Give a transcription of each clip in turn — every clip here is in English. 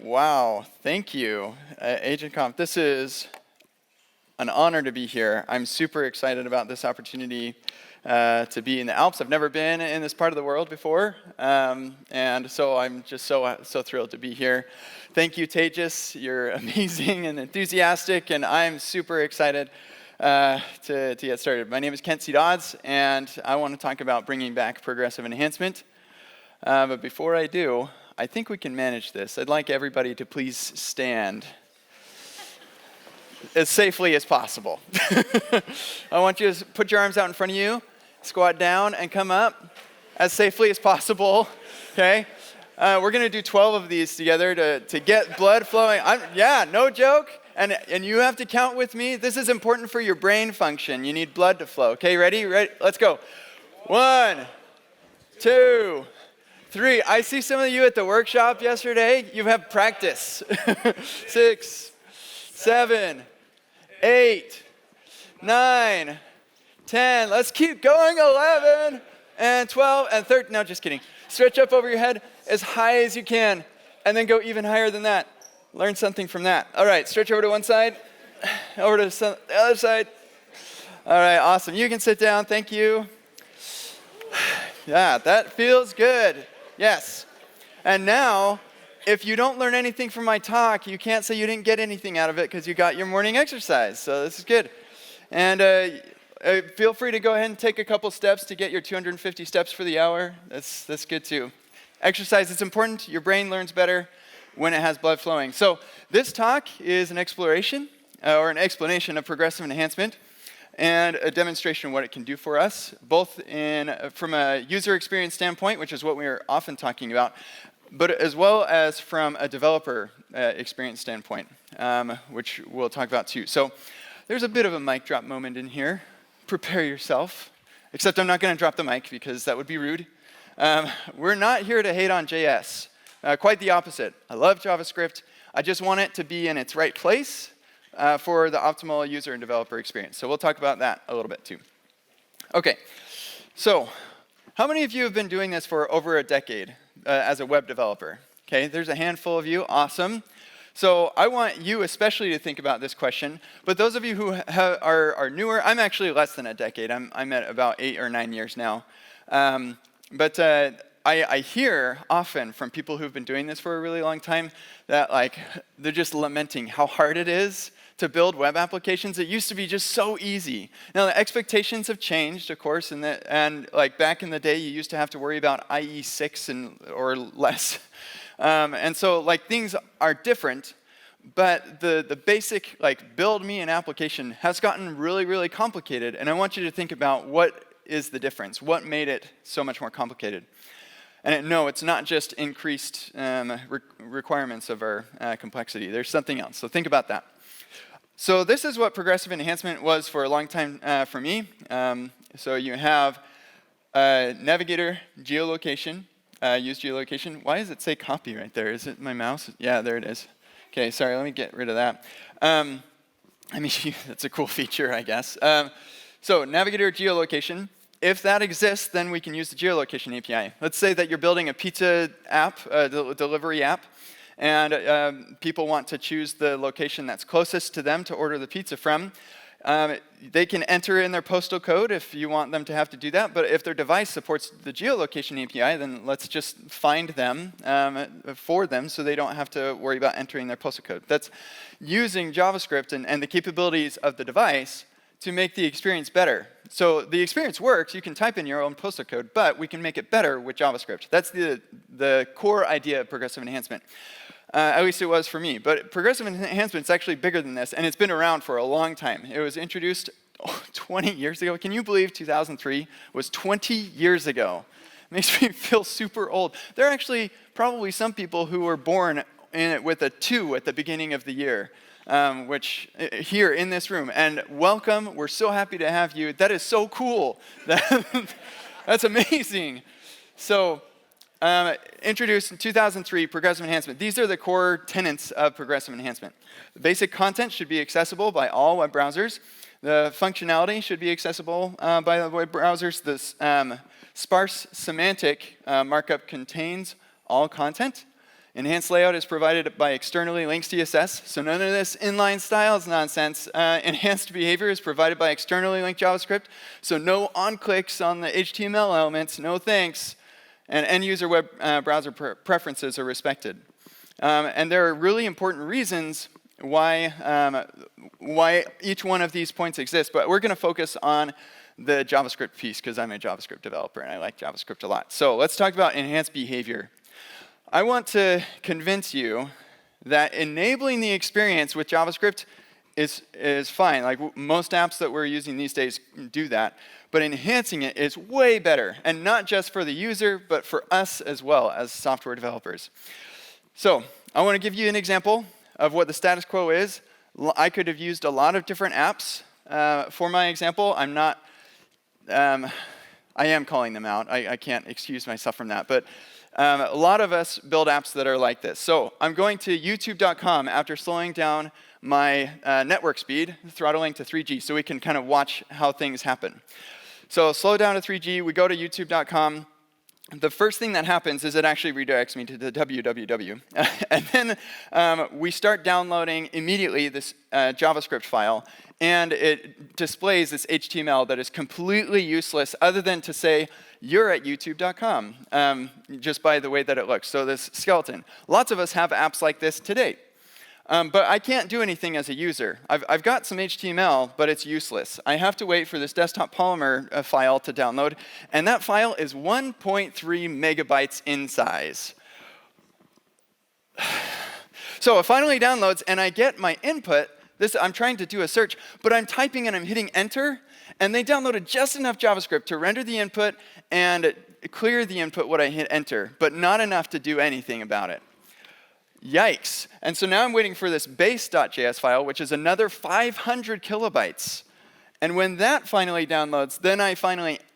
Wow, thank you, AgentConf. This is an honor to be here. I'm super excited about this opportunity to be in the Alps. I've never been in this part of the world before, and so I'm just so thrilled to be here. Thank you, Tejas. You're amazing and enthusiastic, and I'm super excited to get started. My name is Dodds, and I want to talk about bringing back progressive enhancement. But before I do, I think we can manage this. I'd like everybody to please stand as safely as possible. I want you to put your arms out in front of you, squat down, and come up as safely as possible, okay? We're going to do 12 of these together to get blood flowing. No joke. And you have to count with me. This is important for your brain function. You need blood to flow. Okay, ready? Let's go. 1, 2, 3. I see some of you at the workshop yesterday. You have practice. 6, 7, 8, 9, 10. Let's keep going. 11 and 12 and 13. No, just kidding. Stretch up over your head as high as you can, and then go even higher than that. Learn something from that. All right, stretch over to one side, over to the other side. All right, awesome. You can sit down. Thank you. Yeah, that feels good. Yes. And now, if you don't learn anything from my talk, you can't say you didn't get anything out of it because you got your morning exercise. So this is good. And feel free to go ahead and take a couple steps to get your 250 steps for the hour. That's good too. Exercise is important. Your brain learns better when it has blood flowing. So this talk is an exploration or an explanation of progressive enhancement and a demonstration of what it can do for us, both from a user experience standpoint, which is what we are often talking about, but as well as from a developer experience standpoint, which we'll talk about too. So there's a bit of a mic drop moment in here. Prepare yourself, except I'm not going to drop the mic because that would be rude. We're not here to hate on JS. Quite the opposite. I love JavaScript. I just want it to be in its right place for the optimal user and developer experience. So we'll talk about that a little bit too. Okay, so how many of you have been doing this for over a decade as a web developer? Okay, there's a handful of you. Awesome. So I want you especially to think about this question. But those of you who are newer, I'm actually less than a decade. I'm at about 8 or 9 years now. But I hear often from people who've been doing this for a really long time that they're just lamenting how hard it is to build web applications. It used to be just so easy. Now the expectations have changed, of course, and back in the day you used to have to worry about IE 6 or less. And so things are different, but the basic build me an application has gotten really, really complicated. And I want you to think about what is the difference? What made it so much more complicated? And no, it's not just increased requirements of our complexity. There's something else. So think about that. So this is what progressive enhancement was for a long time for me. So you have navigator, geolocation, use geolocation. Why does it say copy right there? Is it my mouse? Yeah, there it is. Okay, sorry, let me get rid of that. That's a cool feature, I guess. So navigator, geolocation. If that exists, then we can use the geolocation API. Let's say that you're building a pizza app, a delivery app, and people want to choose the location that's closest to them to order the pizza from. They can enter in their postal code if you want them to have to do that, but if their device supports the geolocation API, then let's just find them for them so they don't have to worry about entering their postal code. That's using JavaScript and the capabilities of the device to make the experience better. So the experience works, you can type in your own postal code, but we can make it better with JavaScript. That's the core idea of progressive enhancement. At least it was for me. But progressive enhancement is actually bigger than this, and it's been around for a long time. It was introduced 20 years ago. Can you believe 2003 was 20 years ago? It makes me feel super old. There are actually probably some people who were born with a 2 at the beginning of the year. Which here in this room. And welcome, we're so happy to have you. That is so cool. That's amazing. So, introduced in 2003, progressive enhancement. These are the core tenets of progressive enhancement. The basic content should be accessible by all web browsers. The functionality should be accessible by the web browsers. The sparse semantic markup contains all content. Enhanced layout is provided by externally linked CSS, so none of this inline style is nonsense. Enhanced behavior is provided by externally linked JavaScript, so no on-clicks on the HTML elements, no thanks. And end-user web browser preferences are respected. And there are really important reasons why each one of these points exists, but we're going to focus on the JavaScript piece because I'm a JavaScript developer and I like JavaScript a lot. So let's talk about enhanced behavior. I want to convince you that enabling the experience with JavaScript is fine. Like most apps that we're using these days do that, but enhancing it is way better, and not just for the user, but for us as well as software developers. So I want to give you an example of what the status quo is. I could have used a lot of different apps for my example. I am calling them out. I can't excuse myself from that, but a lot of us build apps that are like this. So I'm going to youtube.com after slowing down my network speed, throttling to 3G, so we can kind of watch how things happen. So slow down to 3G, we go to youtube.com. The first thing that happens is it actually redirects me to the www. And then we start downloading immediately this JavaScript file, and it displays this HTML that is completely useless other than to say, you're at youtube.com, just by the way that it looks. So this skeleton. Lots of us have apps like this today. But I can't do anything as a user. I've got some HTML, but it's useless. I have to wait for this desktop Polymer file to download, and that file is 1.3 megabytes in size. So it finally downloads, and I get my input. I'm trying to do a search, but I'm typing and I'm hitting enter, and they downloaded just enough JavaScript to render the input and clear the input when I hit enter, but not enough to do anything about it. Yikes. And so now I'm waiting for this base.js file, which is another 500 kilobytes. And when that finally downloads, then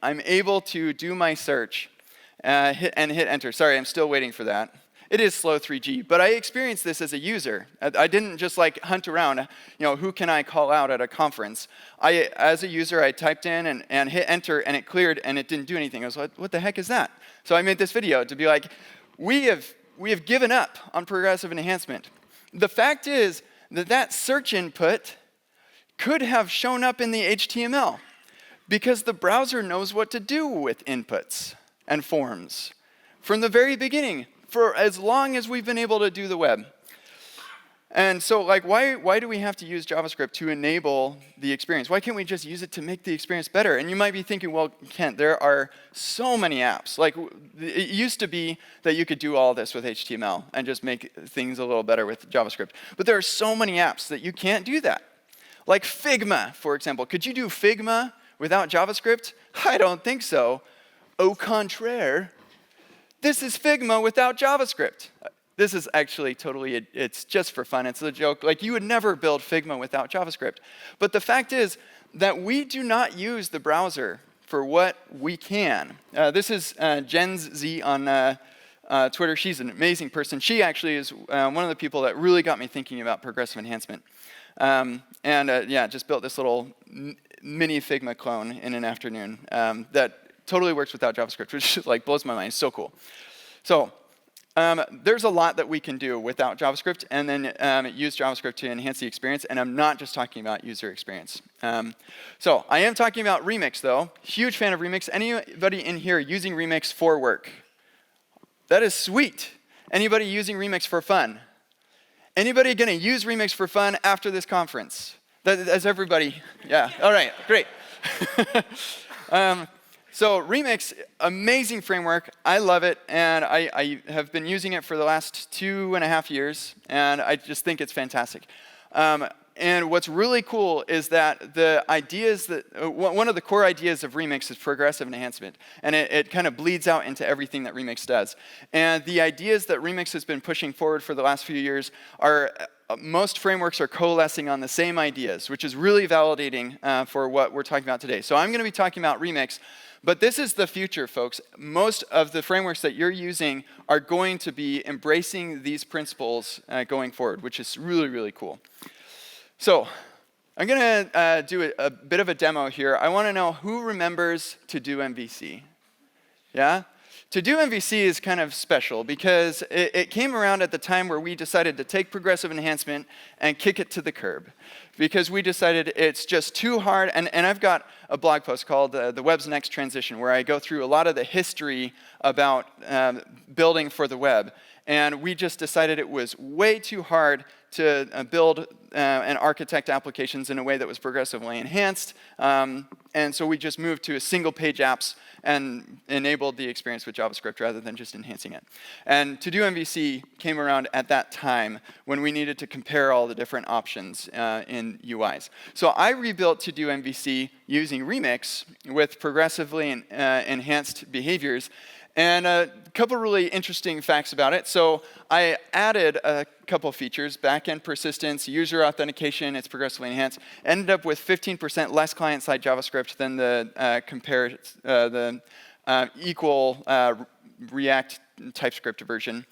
I'm able to do my search hit enter. Sorry, I'm still waiting for that. It is slow 3G, but I experienced this as a user. I didn't just like hunt around, who can I call out at a conference? As a user, I typed in and hit enter, and it cleared, and it didn't do anything. I was like, what the heck is that? So I made this video to be like, we have given up on progressive enhancement. The fact is that search input could have shown up in the HTML because the browser knows what to do with inputs and forms from the very beginning for as long as we've been able to do the web. And so why do we have to use JavaScript to enable the experience? Why can't we just use it to make the experience better? And you might be thinking, well, Kent, there are so many apps. Like it used to be that you could do all this with HTML and just make things a little better with JavaScript. But there are so many apps that you can't do that. Like Figma, for example. Could you do Figma without JavaScript? I don't think so. Au contraire, this is Figma without JavaScript. This is actually totally, it's just for fun. It's a joke. Like, you would never build Figma without JavaScript. But the fact is that we do not use the browser for what we can. This is Jen Z on Twitter. She's an amazing person. She actually is one of the people that really got me thinking about progressive enhancement. Just built this little mini Figma clone in an afternoon that totally works without JavaScript, which like blows my mind. It's so cool. So there's a lot that we can do without JavaScript and then use JavaScript to enhance the experience, and I'm not just talking about user experience. So I am talking about Remix, though. Huge fan of Remix. Anybody in here using Remix for work? That is sweet. Anybody using Remix for fun? Anybody going to use Remix for fun after this conference? That's everybody. Yeah, all right, great. So Remix, amazing framework. I love it, and I have been using it for the last 2.5 years, and I just think it's fantastic. And what's really cool is that the ideas one of the core ideas of Remix is progressive enhancement, and it kind of bleeds out into everything that Remix does. And the ideas that Remix has been pushing forward for the last few years are, most frameworks are coalescing on the same ideas, which is really validating for what we're talking about today. So I'm going to be talking about Remix. But this is the future, folks. Most of the frameworks that you're using are going to be embracing these principles going forward, which is really, really cool. So I'm going to do a bit of a demo here. I want to know who remembers to do MVC. Yeah? To-do MVC is kind of special because it came around at the time where we decided to take progressive enhancement and kick it to the curb. Because we decided it's just too hard, and I've got a blog post called The Web's Next Transition, where I go through a lot of the history about building for the web. And we just decided it was way too hard to build and architect applications in a way that was progressively enhanced. And so we just moved to a single-page apps and enabled the experience with JavaScript rather than just enhancing it. And to-do MVC came around at that time when we needed to compare all the different options in UIs. So I rebuilt to-do MVC using Remix with progressively enhanced behaviors. And a couple really interesting facts about it. So I added a couple features: backend persistence, user authentication. It's progressively enhanced. Ended up with 15% less client-side JavaScript than the equal React TypeScript version,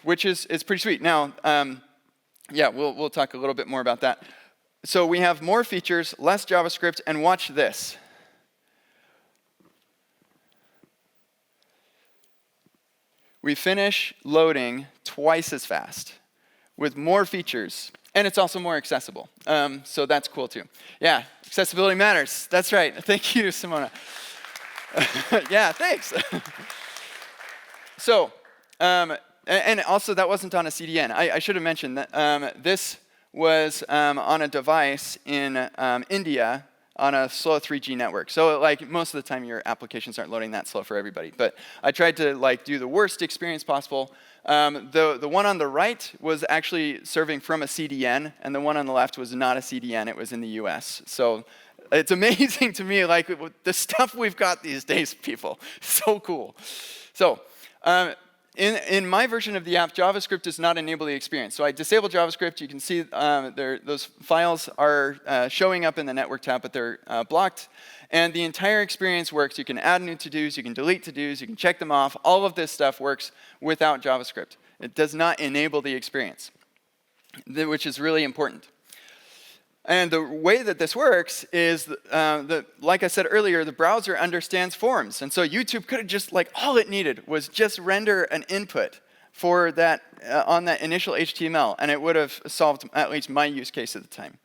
which is pretty sweet. Now, yeah, we'll talk a little bit more about that. So we have more features, less JavaScript, and watch this. We finish loading twice as fast with more features, and it's also more accessible. So that's cool too. Yeah, accessibility matters. That's right. Thank you, Simona. Yeah, thanks. So, and also that wasn't on a CDN. I should have mentioned that this was on a device in India on a slow 3G network. So like most of the time your applications aren't loading that slow for everybody. But I tried to like do the worst experience possible. The one on the right was actually serving from a CDN, and the one on the left was not a CDN, it was in the US. So it's amazing to me, like the stuff we've got these days, people. So cool. So in my version of the app, JavaScript does not enable the experience. So I disable JavaScript. You can see those files are showing up in the network tab, but they're blocked. And the entire experience works. You can add new to-dos, you can delete to-dos, you can check them off. All of this stuff works without JavaScript. It does not enable the experience, which is really important. And the way that this works is, like I said earlier, the browser understands forms. And so YouTube could have just, like, all it needed was just render an input for that, on that initial HTML, and it would have solved at least my use case at the time.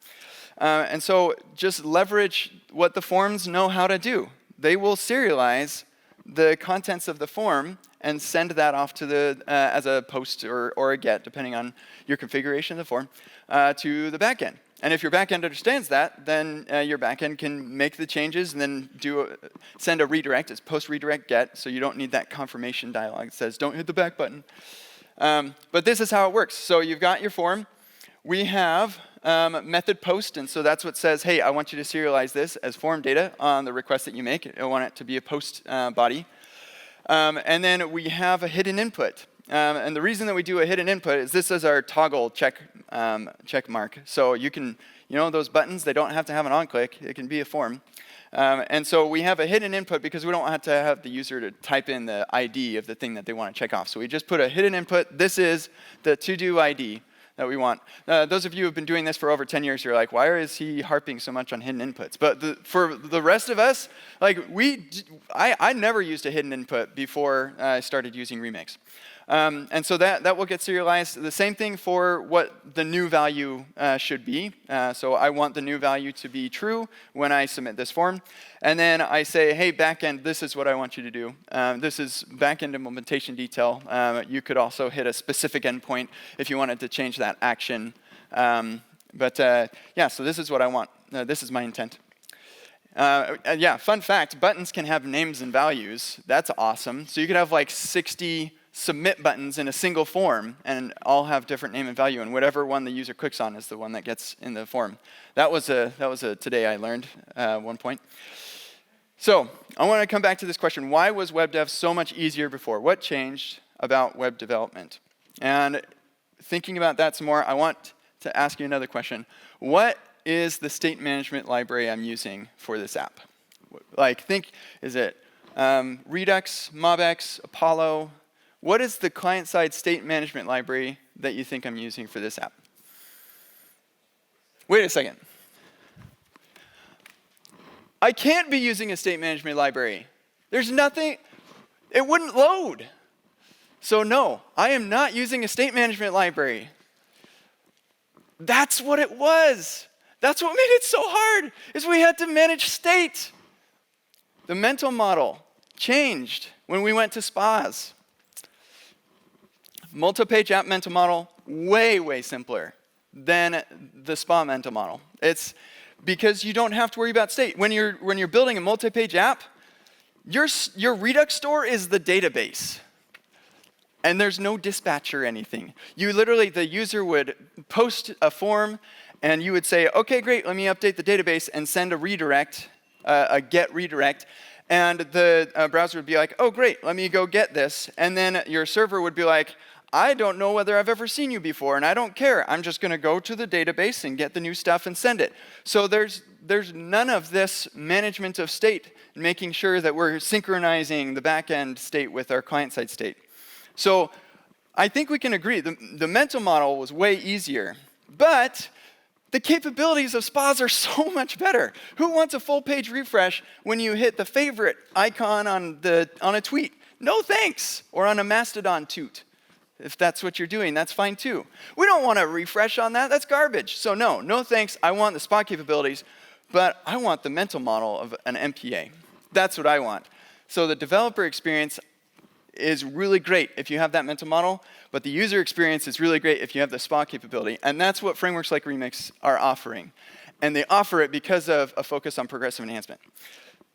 And so just leverage what the forms know how to do. They will serialize the contents of the form and send that off to the, as a post or a get, depending on your configuration of the form, to the backend. And if your backend understands that, then your backend can make the changes and then send a redirect. It's post-redirect get, so you don't need that confirmation dialog that says, don't hit the back button. But this is how it works. So you've got your form. We have method post, and so that's what says, hey, I want you to serialize this as form data on the request that you make. I want it to be a post body. And then we have a hidden input. And the reason that we do a hidden input is this is our toggle check mark. So you can, those buttons, they don't have to have an on-click. It can be a form. And so we have a hidden input because we don't have to have the user to type in the ID of the thing that they want to check off. So we just put a hidden input. This is the to-do ID that we want. Those of you who have been doing this for over 10 years, you're like, why is he harping so much on hidden inputs? But for the rest of us, like I never used a hidden input before I started using Remix. And so that will get serialized. The same thing for what the new value should be. So I want the new value to be true when I submit this form. And then I say, hey, backend, this is what I want you to do. This is backend implementation detail. You could also hit a specific endpoint if you wanted to change that action. Yeah, so this is what I want. This is my intent. Yeah, fun fact, buttons can have names and values. That's awesome. So you could have like 60 submit buttons in a single form and all have different name and value, and whatever one the user clicks on is the one that gets in the form. That was a today I learned at one point. So I want to come back to this question: why was web dev so much easier before? What changed about web development? And thinking about that some more, I want to ask you another question. What is the state management library I'm using for this app? Like, is it Redux, MobX, Apollo? What is the client-side state management library that you think I'm using for this app? Wait a second. I can't be using a state management library. There's nothing. It wouldn't load. So no, I am not using a state management library. That's what it was. That's what made it so hard, is we had to manage state. The mental model changed when we went to SPAs. Multi-page app mental model, way, way simpler than the SPA mental model. It's because you don't have to worry about state. When you're building a multi-page app, your Redux store is the database. And there's no dispatch or anything. You literally, the user would post a form, and you would say, okay, great, let me update the database and send a redirect, a get redirect. And the browser would be like, oh, great, let me go get this. And then your server would be like, I don't know whether I've ever seen you before, and I don't care. I'm just going to go to the database and get the new stuff and send it. So there's none of this management of state, making sure that we're synchronizing the back-end state with our client-side state. So I think we can agree, the mental model was way easier, but the capabilities of SPAs are so much better. Who wants a full page refresh when you hit the favorite icon on a tweet? No thanks. Or on a Mastodon toot. If that's what you're doing, that's fine too. We don't want to refresh on that. That's garbage. So no thanks. I want the SPA capabilities, but I want the mental model of an MPA. That's what I want. So the developer experience is really great if you have that mental model, but the user experience is really great if you have the SPA capability. And that's what frameworks like Remix are offering. And they offer it because of a focus on progressive enhancement.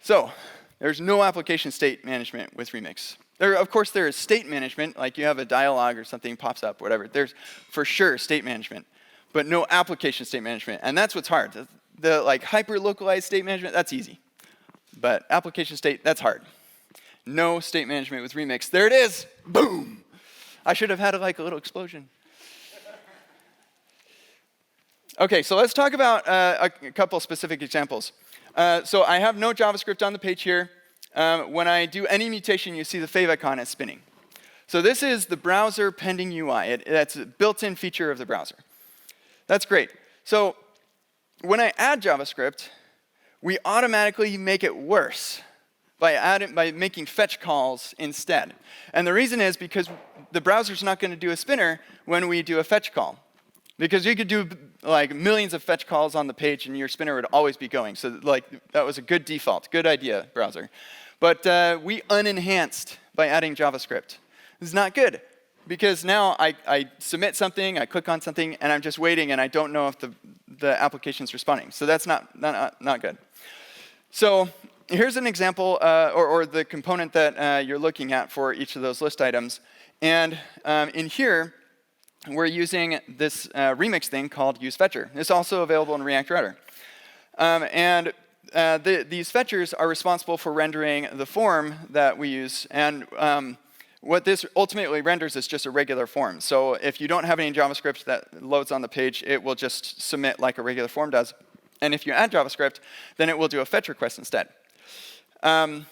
So there's no application state management with Remix. Of course, there is state management, like you have a dialog or something pops up, whatever. There's for sure state management, but no application state management. And that's what's hard. The like hyper-localized state management, that's easy. But application state, that's hard. No state management with Remix. There it is. Boom. I should have had like a little explosion. Okay, so let's talk about a couple specific examples. So I have no JavaScript on the page here. When I do any mutation, you see the favicon is spinning. So this is the browser pending UI. That's a built-in feature of the browser. That's great. So when I add JavaScript, we automatically make it worse by making fetch calls instead. And the reason is because the browser's not going to do a spinner when we do a fetch call. Because you could do like millions of fetch calls on the page and your spinner would always be going. So like that was a good default, good idea, browser. But we unenhanced by adding JavaScript. This is not good because now I submit something, I click on something, and I'm just waiting and I don't know if the application's responding. So that's not good. So here's an example, or the component that you're looking at for each of those list items. And in here, we're using this remix thing called useFetcher. It's also available in React Router. These fetchers are responsible for rendering the form that we use. And what this ultimately renders is just a regular form. So if you don't have any JavaScript that loads on the page, it will just submit like a regular form does. And if you add JavaScript, then it will do a fetch request instead. And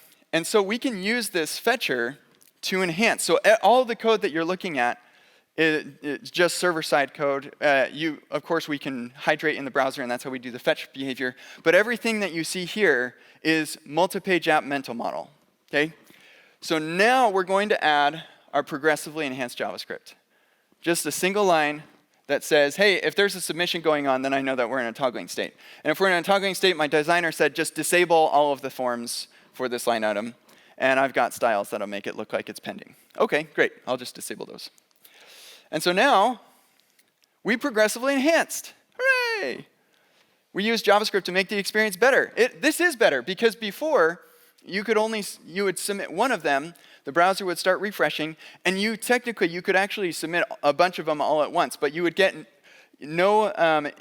so we can use this fetcher to enhance. So all the code that you're looking at, it's just server-side code. Of course, we can hydrate in the browser, and that's how we do the fetch behavior. But everything that you see here is multi-page app mental model. Okay? So now we're going to add our progressively enhanced JavaScript. Just a single line that says, hey, if there's a submission going on, then I know that we're in a toggling state. And if we're in a toggling state, my designer said just disable all of the forms for this line item. And I've got styles that'll make it look like it's pending. Okay, great. I'll just disable those. And so now, we progressively enhanced. Hooray! We used JavaScript to make the experience better. This is better, because before, you would submit one of them, the browser would start refreshing, and you could actually submit a bunch of them all at once, but you would get no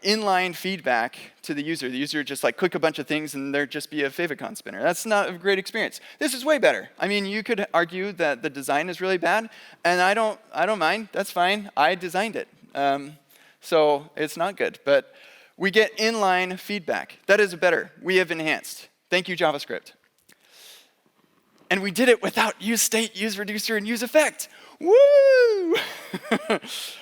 inline feedback to the user. The user would just like click a bunch of things and there'd just be a favicon spinner. That's not a great experience. This is way better. I mean, you could argue that the design is really bad, and I don't mind. That's fine. I designed it. So it's not good. But we get inline feedback. That is better. We have enhanced. Thank you, JavaScript. And we did it without useState, useReducer, and useEffect. Woo!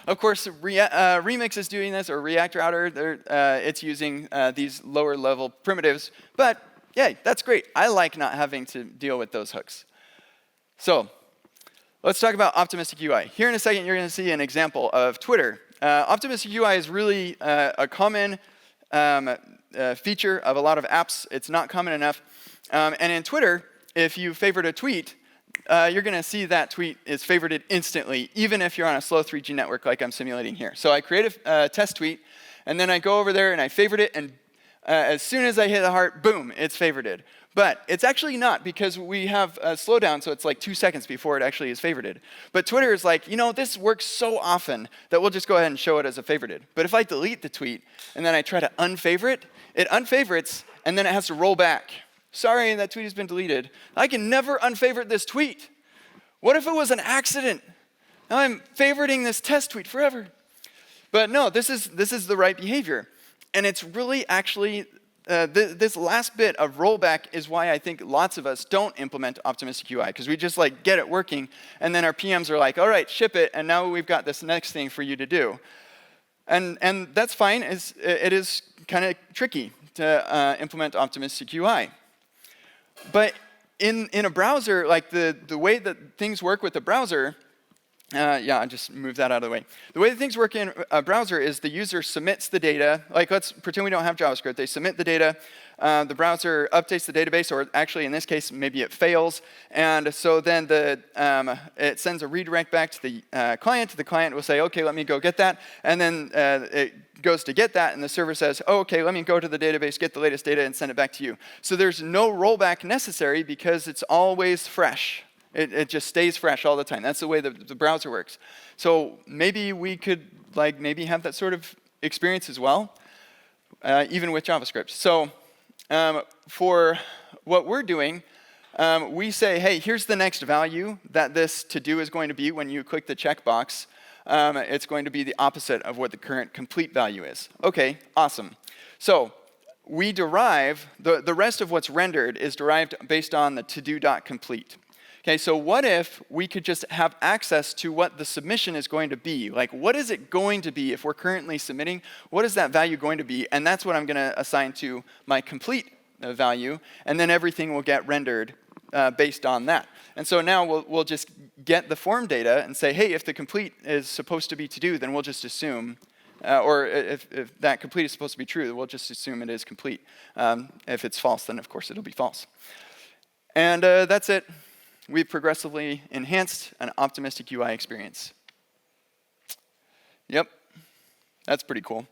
Of course, Remix is doing this, or React Router. It's using these lower-level primitives. But, yeah, that's great. I like not having to deal with those hooks. So let's talk about optimistic UI. Here in a second, you're going to see an example of Twitter. Optimistic UI is really a common feature of a lot of apps. It's not common enough. And in Twitter, if you favorite a tweet, you're going to see that tweet is favorited instantly, even if you're on a slow 3G network like I'm simulating here. So I create a test tweet, and then I go over there and I favorite it, and as soon as I hit the heart, boom, it's favorited. But it's actually not, because we have a slowdown, so it's like 2 seconds before it actually is favorited. But Twitter is like, this works so often that we'll just go ahead and show it as a favorited. But if I delete the tweet and then I try to unfavorite, it unfavorites, and then it has to roll back. Sorry, that tweet has been deleted. I can never unfavorite this tweet. What if it was an accident? Now I'm favoriting this test tweet forever. But no, this is the right behavior. And it's really actually, this last bit of rollback is why I think lots of us don't implement optimistic UI, because we just get it working, and then our PMs are like, all right, ship it, and now we've got this next thing for you to do. And that's fine. It is kind of tricky to implement optimistic UI. But in a browser, the way that things work with the browser, I'll just move that out of the way. The way that things work in a browser is the user submits the data. Let's pretend we don't have JavaScript. They submit the data. The browser updates the database, or actually, in this case, maybe it fails. And so then it sends a redirect back to the client. The client will say, OK, let me go get that. And then it goes to get that, and the server says, oh, OK, let me go to the database, get the latest data, and send it back to you. So there's no rollback necessary, because it's always fresh. It just stays fresh all the time. That's the way the browser works. So maybe we could maybe have that sort of experience as well, even with JavaScript. So for what we're doing, we say, hey, here's the next value that this to-do is going to be when you click the checkbox. It's going to be the opposite of what the current complete value is. OK, awesome. So we derive, the rest of what's rendered is derived based on the to-do.complete. Okay, so what if we could just have access to what the submission is going to be? What is it going to be if we're currently submitting? What is that value going to be? And that's what I'm going to assign to my complete value, and then everything will get rendered based on that. And so now we'll just get the form data and say, hey, if the complete is supposed to be to do, then we'll just assume, or if that complete is supposed to be true, we'll just assume it is complete. If it's false, then of course it'll be false. And that's it. We've progressively enhanced an optimistic UI experience. Yep, that's pretty cool.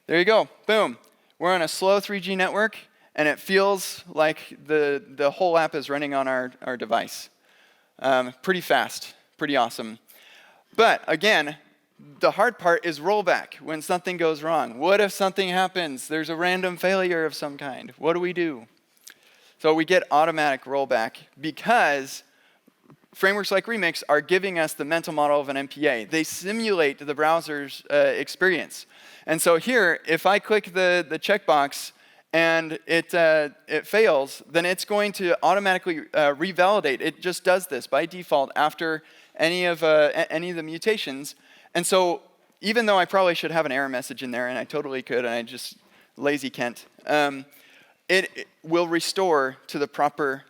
There you go, boom. We're on a slow 3G network, and it feels like the whole app is running on our device. Pretty fast, pretty awesome. But again, the hard part is rollback when something goes wrong. What if something happens? There's a random failure of some kind. What do we do? So we get automatic rollback because frameworks like Remix are giving us the mental model of an MPA. They simulate the browser's experience. And so here, if I click the checkbox and it fails, then it's going to automatically revalidate. It just does this by default after any of the mutations. And so even though I probably should have an error message in there, and I totally could, and I just lazy Kent, it will restore to the proper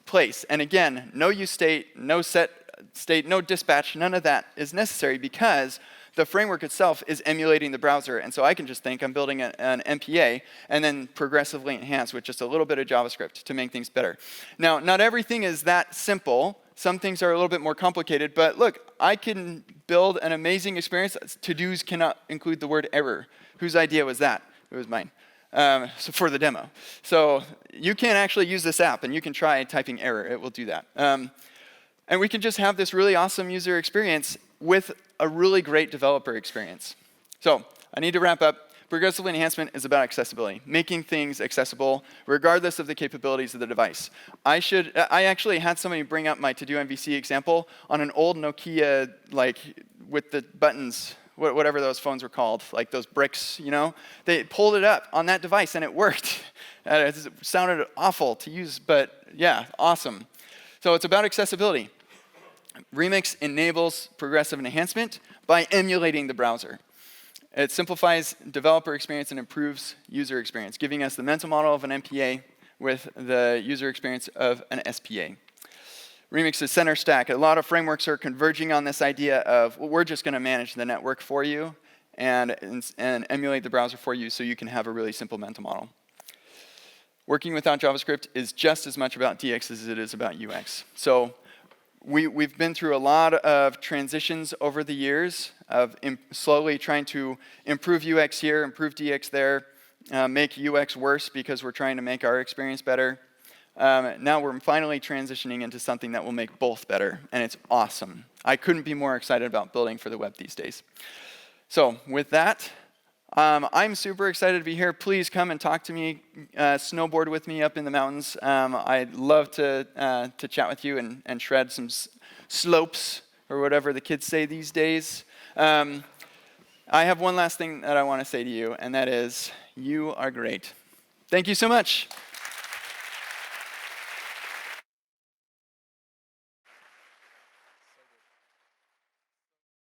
place. And again, no use state, no set state, no dispatch, none of that is necessary because the framework itself is emulating the browser. And so I can just think I'm building an MPA and then progressively enhance with just a little bit of JavaScript to make things better. Now, not everything is that simple. Some things are a little bit more complicated. But look, I can build an amazing experience. To-dos cannot include the word error. Whose idea was that? It was mine. So for the demo. So you can actually use this app, and you can try typing error. It will do that. And we can just have this really awesome user experience with a really great developer experience. So I need to wrap up. Progressive enhancement is about accessibility, making things accessible regardless of the capabilities of the device. I actually had somebody bring up my to-do MVC example on an old Nokia, with the buttons, whatever those phones were called, like those bricks, They pulled it up on that device and it worked. It sounded awful to use, but yeah, awesome. So it's about accessibility. Remix enables progressive enhancement by emulating the browser. It simplifies developer experience and improves user experience, giving us the mental model of an MPA with the user experience of an SPA. Remix is center stack. A lot of frameworks are converging on this idea of, well, we're just going to manage the network for you and emulate the browser for you so you can have a really simple mental model. Working without JavaScript is just as much about DX as it is about UX. So we've been through a lot of transitions over the years of slowly trying to improve UX here, improve DX there, make UX worse because we're trying to make our experience better. Now we're finally transitioning into something that will make both better, and it's awesome. I couldn't be more excited about building for the web these days. So with that, I'm super excited to be here. Please come and talk to me, snowboard with me up in the mountains. I'd love to chat with you and shred some slopes, or whatever the kids say these days. I have one last thing that I want to say to you, and that is, you are great. Thank you so much.